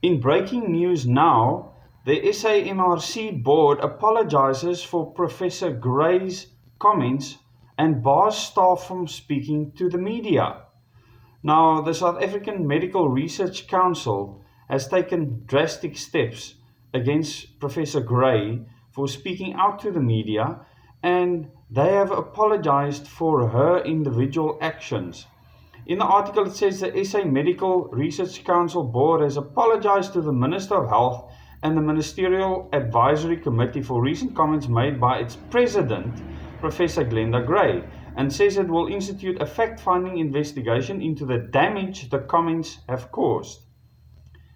In breaking news now, the SAMRC board apologizes for Professor Gray's comments and bars staff from speaking to the media. Now, the South African Medical Research Council has taken drastic steps against Professor Gray for speaking out to the media, and they have apologized for her individual actions. In the article, it says the SA Medical Research Council Board has apologized to the Minister of Health and the Ministerial Advisory Committee for recent comments made by its president, Professor Glenda Gray, and says it will institute a fact-finding investigation into the damage the comments have caused.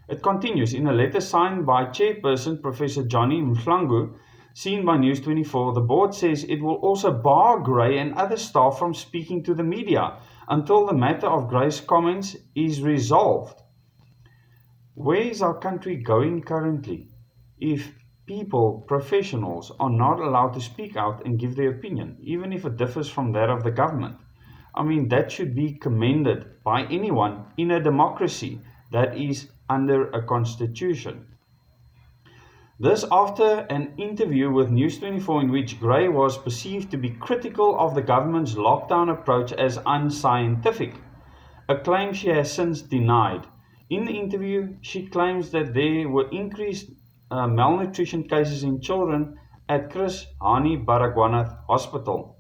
It continues, in a letter signed by Chairperson Professor Johnny Mhlangu, seen by News 24, the board says it will also bar Gray and other staff from speaking to the media until the matter of Gray's comments is resolved. Where is our country going currently if people, professionals, are not allowed to speak out and give their opinion, even if it differs from that of the government? I mean, that should be commended by anyone in a democracy that is under a constitution. This after an interview with News 24 in which Gray was perceived to be critical of the government's lockdown approach as unscientific, a claim she has since denied. In the interview, she claims that there were increased malnutrition cases in children at Chris Hani Baragwanath Hospital.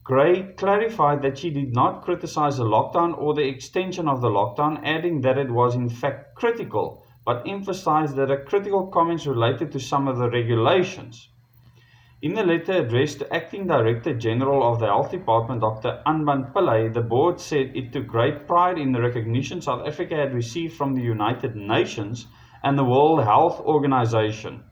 Gray clarified that she did not criticize the lockdown or the extension of the lockdown, adding that it was in fact critical, but emphasized that her critical comments related to some of the regulations. In the letter addressed to Acting Director General of the Health Department, Dr. Anban Pillay, the board said it took great pride in the recognition South Africa had received from the United Nations and the World Health Organization.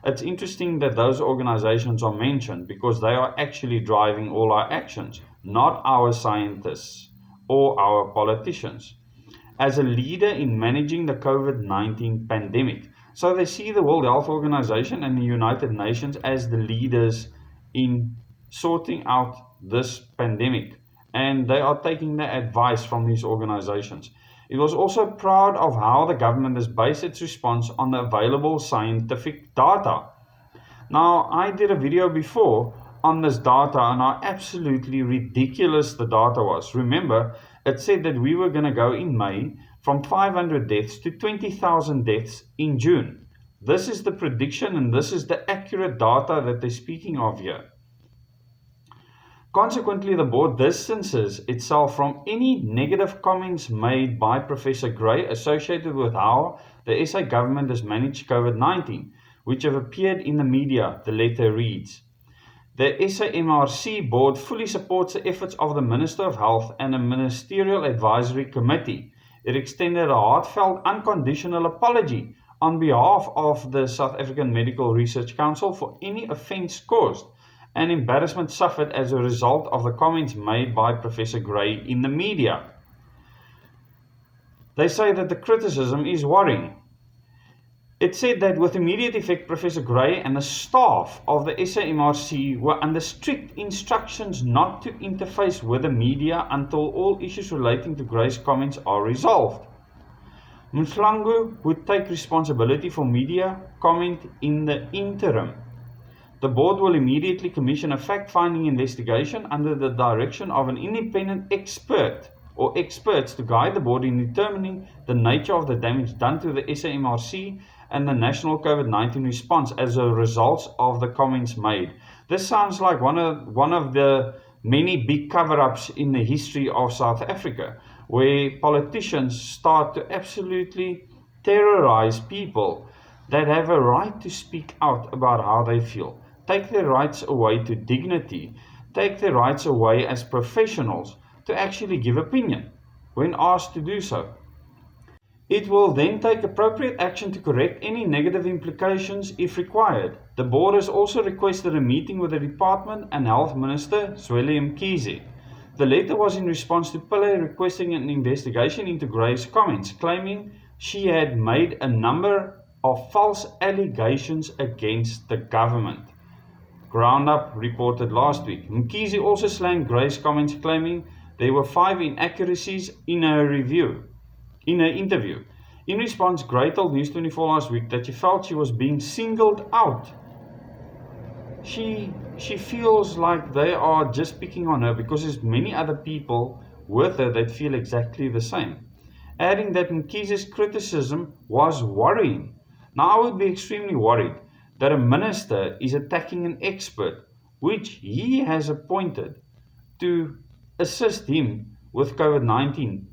It's interesting that those organizations are mentioned because they are actually driving all our actions, not our scientists or our politicians, as a leader in managing the COVID-19 pandemic. So they see the World Health Organization and the United Nations as the leaders in sorting out this pandemic, and they are taking the advice from these organizations. It was also proud of how the government has based its response on the available scientific data. Now, I did a video before on this data and how absolutely ridiculous the data was. Remember, it said that we were going to go in May from 500 deaths to 20,000 deaths in June. This is the prediction and this is the accurate data that they're speaking of here. Consequently, the board distances itself from any negative comments made by Professor Gray associated with how the SA government has managed COVID-19, which have appeared in the media, the letter reads. The SAMRC board fully supports the efforts of the Minister of Health and the Ministerial Advisory Committee. It extended a heartfelt, unconditional apology on behalf of the South African Medical Research Council for any offence caused and embarrassment suffered as a result of the comments made by Professor Gray in the media. They say that the criticism is worrying. It said that with immediate effect, Professor Gray and the staff of the SAMRC were under strict instructions not to interface with the media until all issues relating to Gray's comments are resolved. Mhlangu would take responsibility for media comment in the interim. The board will immediately commission a fact-finding investigation under the direction of an independent expert or experts to guide the board in determining the nature of the damage done to the SAMRC and the national COVID-19 response as a result of the comments made. This sounds like one of the many big cover-ups in the history of South Africa, where politicians start to absolutely terrorize people that have a right to speak out about how they feel. Take their rights away to dignity, take their rights away as professionals to actually give opinion when asked to do so. It will then take appropriate action to correct any negative implications if required. The board has also requested a meeting with the Department and Health Minister, Zweli Mkhize. The letter was in response to Pillay requesting an investigation into Gray's comments, claiming she had made a number of false allegations against the government. Groundup reported last week. Mkhize also slanged Gray's comments, claiming there were 5 inaccuracies in her interview. In response, Gray told News 24 last week that she felt she was being singled out. She feels like they are just picking on her because there's many other people with her that feel exactly the same. Adding that Mkhize's criticism was worrying. Now I would be extremely worried that a minister is attacking an expert which he has appointed to assist him with COVID-19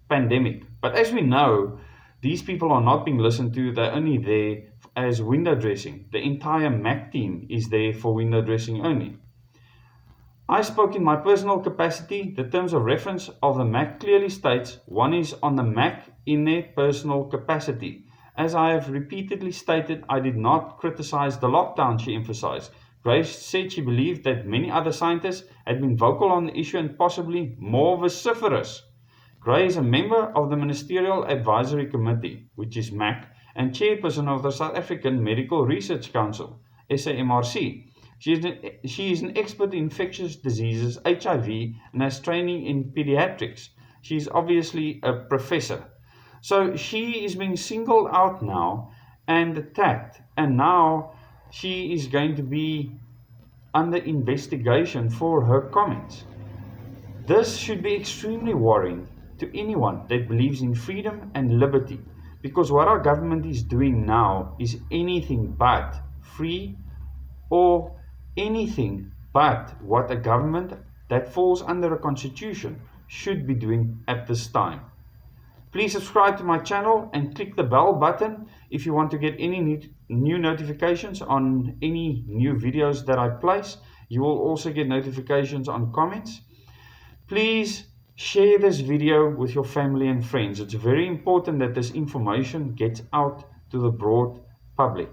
pandemic. But as we know, these people are not being listened to. They're only there as window dressing. The entire MAC team is there for window dressing only. I spoke in my personal capacity. The terms of reference of the MAC clearly states one is on the MAC in their personal capacity. As I have repeatedly stated, I did not criticize the lockdown, she emphasized. Grace said she believed that many other scientists had been vocal on the issue and possibly more vociferous. Gray is a member of the Ministerial Advisory Committee, which is MAC, and chairperson of the South African Medical Research Council, SAMRC. She is an expert in infectious diseases, HIV, and has training in pediatrics. She is obviously a professor. So she is being singled out now and attacked, and now she is going to be under investigation for her comments. This should be extremely worrying to anyone that believes in freedom and liberty, because what our government is doing now is anything but free or anything but what a government that falls under a constitution should be doing at this time. Please subscribe to my channel and click the bell button if you want to get any new notifications on any new videos that I place. You will also get notifications on comments. Please share this video with your family and friends. It's very important that this information gets out to the broad public.